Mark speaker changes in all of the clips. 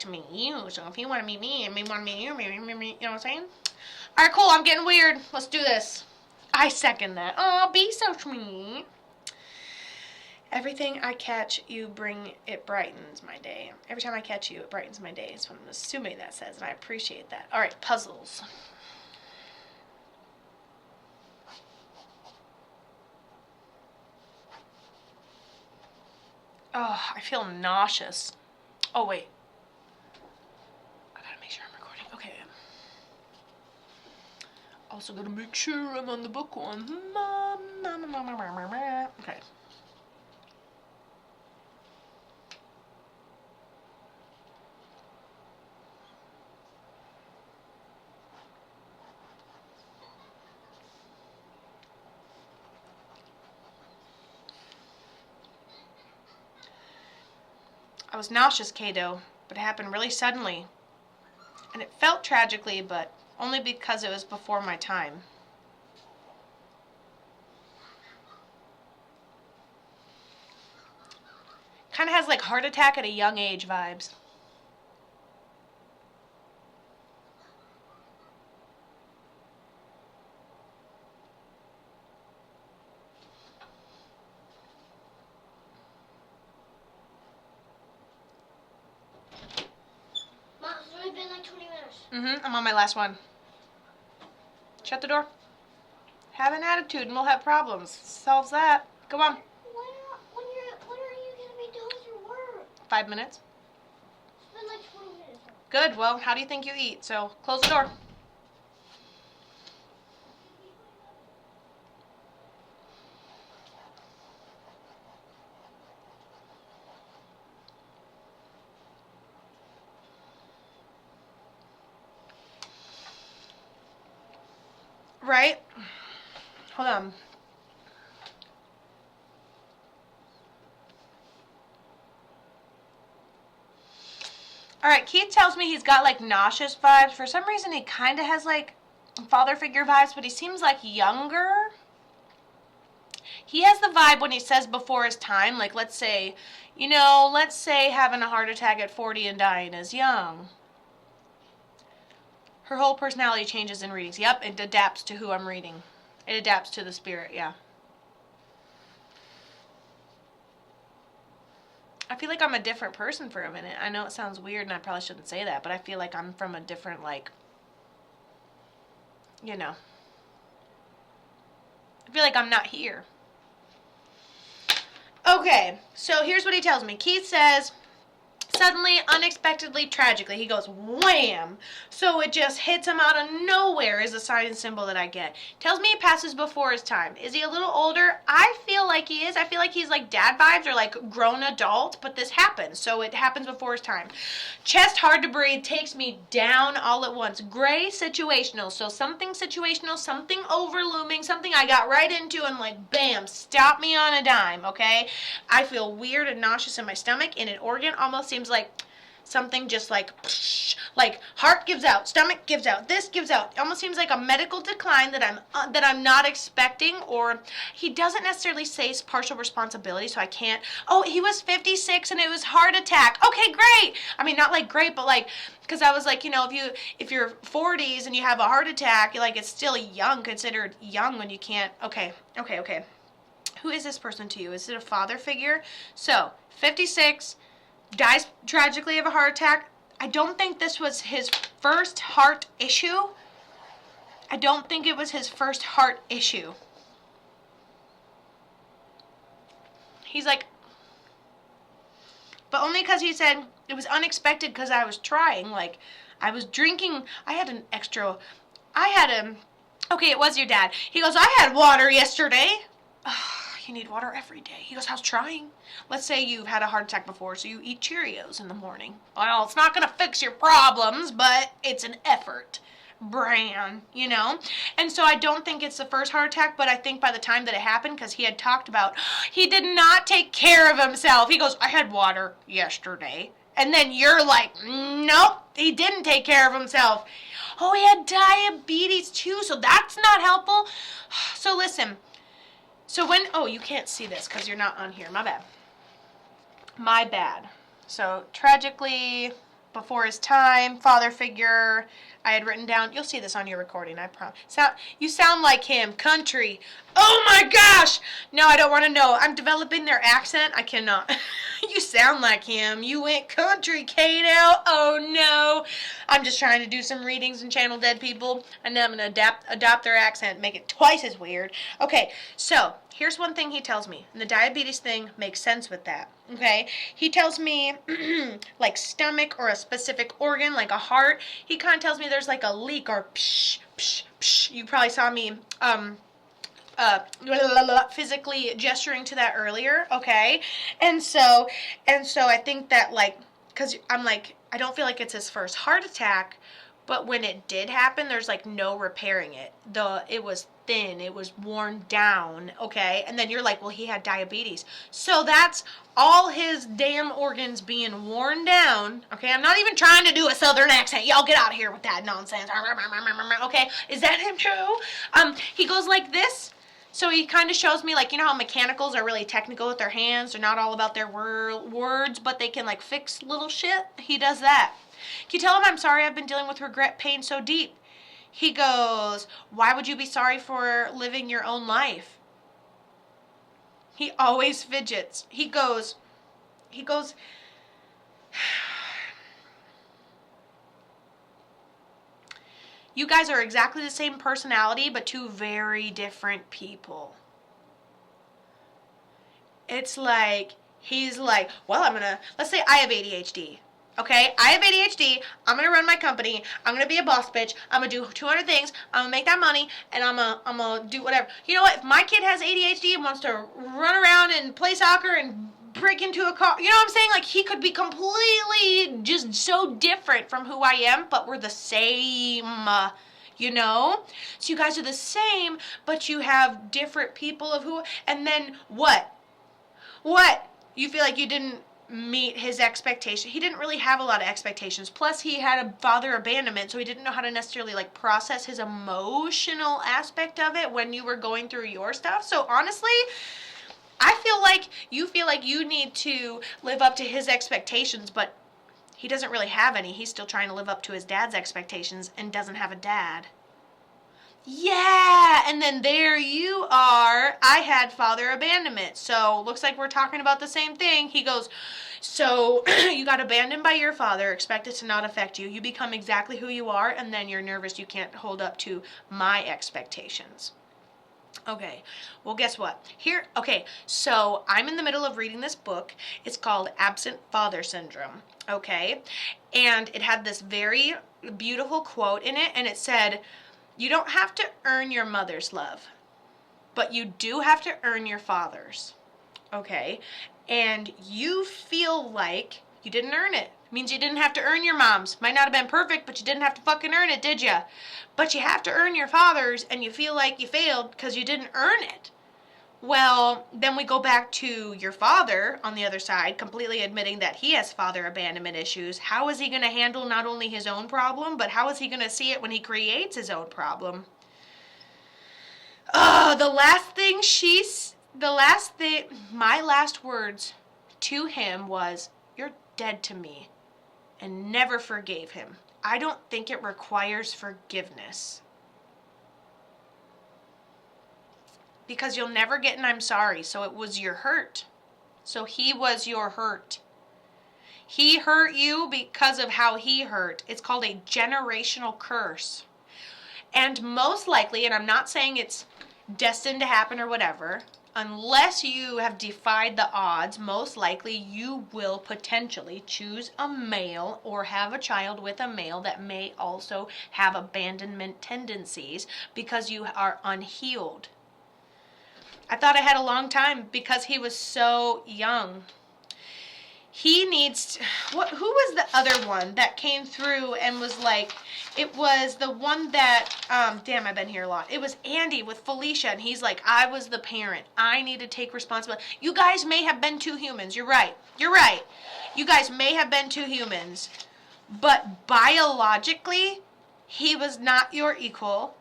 Speaker 1: to meet you. So if you want to meet me and me want to meet you, you know what I'm saying? All right, cool. I'm getting weird. Let's do this. I second that. Oh, be so sweet. Everything I catch you bring, it brightens my day. Every time I catch you, it brightens my day. That's what I'm assuming that says, and I appreciate that. All right, puzzles. Oh, I feel nauseous. Oh, wait. I gotta make sure I'm recording. Okay. Also gotta make sure I'm on the book one. Okay. I was nauseous, Kato, but it happened really suddenly. And it felt tragically, but only because it was before my time. Kind of has like heart attack at a young age vibes.
Speaker 2: Mom, it's only been like 20 minutes.
Speaker 1: I'm on my last one. Shut the door. Have an attitude and we'll have problems. Solves that. Come on.
Speaker 2: When are you going to be done with your work?
Speaker 1: 5 minutes.
Speaker 2: It's been like 20 minutes.
Speaker 1: Good. Well, how do you think you eat? So close the door. Right? Hold on. Alright, Keith tells me he's got like nauseous vibes. For some reason he kind of has like father figure vibes, but he seems like younger. He has the vibe when he says before his time, like let's say having a heart attack at 40 and dying is young. Her whole personality changes in readings. Yep, it adapts to who I'm reading. It adapts to the spirit, yeah. I feel like I'm a different person for a minute. I know it sounds weird and I probably shouldn't say that, but I feel like I'm from a different, like, I feel like I'm not here. Okay, so here's what he tells me. Keith says, suddenly, unexpectedly, tragically, he goes, wham! So it just hits him out of nowhere is a sign and symbol that I get. Tells me he passes before his time. Is he a little older? I feel like he is. I feel like he's like dad vibes or like grown adult, but this happens. So it happens before his time. Chest hard to breathe, takes me down all at once. Gray, situational. So something situational, something overlooming, something I got right into and like, bam, stop me on a dime, okay? I feel weird and nauseous in my stomach, and an organ almost seems like something just like heart gives out, stomach gives out, this gives out. It almost seems like a medical decline that I'm not expecting, or he doesn't necessarily say partial responsibility, so I can't. Oh, he was 56 and it was heart attack. Okay, great. I mean, not like great, but like, because I was like, if you're 40s and you have a heart attack, like it's still young, considered young when you can't. Okay. Who is this person to you? Is it a father figure? So, 56, dies tragically of a heart attack. I don't think this was his first heart issue. I don't think it was his first heart issue. He's like, but only because he said it was unexpected because I was trying. Like, I was drinking. Okay, it was your dad. He goes, I had water yesterday. You need water every day. He goes, how's trying? Let's say you've had a heart attack before, so you eat Cheerios in the morning. Well, it's not going to fix your problems, but it's an effort. Bran, And so I don't think it's the first heart attack, but I think by the time that it happened, because he had talked about, he did not take care of himself. He goes, I had water yesterday. And then you're like, nope, he didn't take care of himself. Oh, he had diabetes too, so that's not helpful. So listen. You can't see this because you're not on here. My bad. So, tragically, before his time, father figure. I had written down, you'll see this on your recording, I promise. You sound like him, country. Oh my gosh! No, I don't want to know. I'm developing their accent. I cannot. You sound like him. You went country, Kato. Oh no. I'm just trying to do some readings and channel dead people, and then I'm going to adopt their accent and make it twice as weird. Okay, so here's one thing he tells me, and the diabetes thing makes sense with that. Okay, he tells me like stomach or a specific organ, like a heart. He kind of tells me there's like a leak or psh, psh, psh. You probably saw me physically gesturing to that earlier. Okay, and so I think that like, because I'm like, I don't feel like it's his first heart attack, but when it did happen, there's like no repairing it. It was thin, it was worn down, okay? And then you're like, well, he had diabetes. So that's all his damn organs being worn down, okay? I'm not even trying to do a southern accent. Y'all get out of here with that nonsense. Okay, is that him true? He goes like this. So he kind of shows me, like, you know how mechanicals are really technical with their hands? They're not all about their words, but they can, like, fix little shit. He does that. Can you tell him I'm sorry I've been dealing with regret pain so deep? He goes, why would you be sorry for living your own life? He always fidgets. He goes, you guys are exactly the same personality, but two very different people. It's like, he's like, well, let's say I have ADHD. Okay, I have ADHD, I'm going to run my company, I'm going to be a boss bitch, I'm going to do 200 things, I'm going to make that money, and I'm going to do whatever. You know what, if my kid has ADHD and wants to run around and play soccer and break into a car, you know what I'm saying? Like, he could be completely just so different from who I am, but we're the same, you know? So you guys are the same, but you have different people of who, and then what? What? You feel like you didn't meet his expectation. He didn't really have a lot of expectations. Plus, he had a father abandonment, so he didn't know how to necessarily like process his emotional aspect of it when you were going through your stuff. So honestly, I feel like you need to live up to his expectations, but he doesn't really have any. He's still trying to live up to his dad's expectations and doesn't have a dad. Yeah, and then there you are. I had father abandonment. So looks like we're talking about the same thing. He goes, so you got abandoned by your father, expect it to not affect you. You become exactly who you are, and then you're nervous you can't hold up to my expectations. Okay, well, guess what? So I'm in the middle of reading this book. It's called Absent Father Syndrome, okay? And it had this very beautiful quote in it, and it said, you don't have to earn your mother's love, but you do have to earn your father's, okay? And you feel like you didn't earn it. It means you didn't have to earn your mom's. Might not have been perfect, but you didn't have to fucking earn it, did ya? But you have to earn your father's, and you feel like you failed because you didn't earn it. Well, then we go back to your father on the other side, completely admitting that he has father abandonment issues. How is he going to handle not only his own problem, but how is he going to see it when he creates his own problem? My last words to him was, you're dead to me, and never forgave him. I don't think it requires forgiveness. Because you'll never get an I'm sorry, so it was your hurt. So he was your hurt. He hurt you because of how he hurt. It's called a generational curse. And most likely, and I'm not saying it's destined to happen or whatever, unless you have defied the odds, most likely you will potentially choose a male or have a child with a male that may also have abandonment tendencies because you are unhealed. I thought I had a long time because he was so young. He needs who was the other one that came through and was like, it was the one that, I've been here a lot. It was Andy with Felicia, and he's like, I was the parent. I need to take responsibility. You guys may have been two humans. You're right. You guys may have been two humans, but biologically, he was not your equal.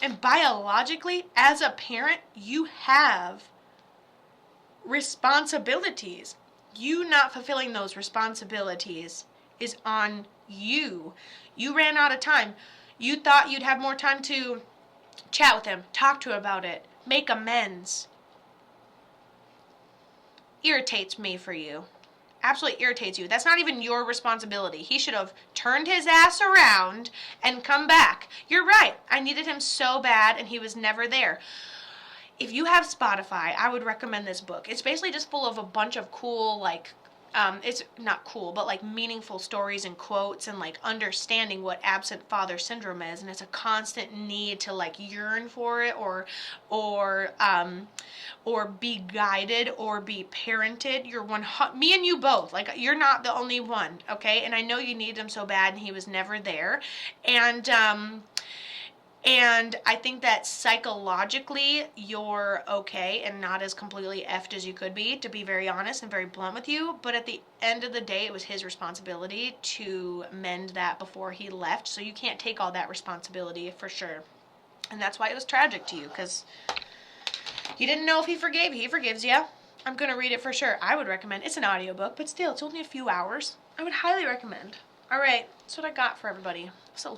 Speaker 1: And biologically, as a parent, you have responsibilities. You not fulfilling those responsibilities is on you. You ran out of time. You thought you'd have more time to chat with him, talk to him about it, make amends. Irritates me for you. Absolutely irritates you. That's not even your responsibility. He should have turned his ass around and come back. You're right. I needed him so bad and he was never there. If you have Spotify, I would recommend this book. It's basically just full of a bunch of cool, like, it's not cool, but like meaningful stories and quotes and like understanding what absent father syndrome is. And it's a constant need to like yearn for it or be guided or be parented. Me and you both, like, you're not the only one, okay? And I know you needed him so bad and he was never there. And I think that psychologically you're okay and not as completely effed as you could be, to be very honest and very blunt with you. But at the end of the day, it was his responsibility to mend that before he left. So you can't take all that responsibility for sure. And that's why it was tragic to you, because you didn't know if he forgave you. He forgives you. I'm going to read it for sure. I would recommend. It's an audiobook, but still, it's only a few hours. I would highly recommend. All right, that's what I got for everybody. So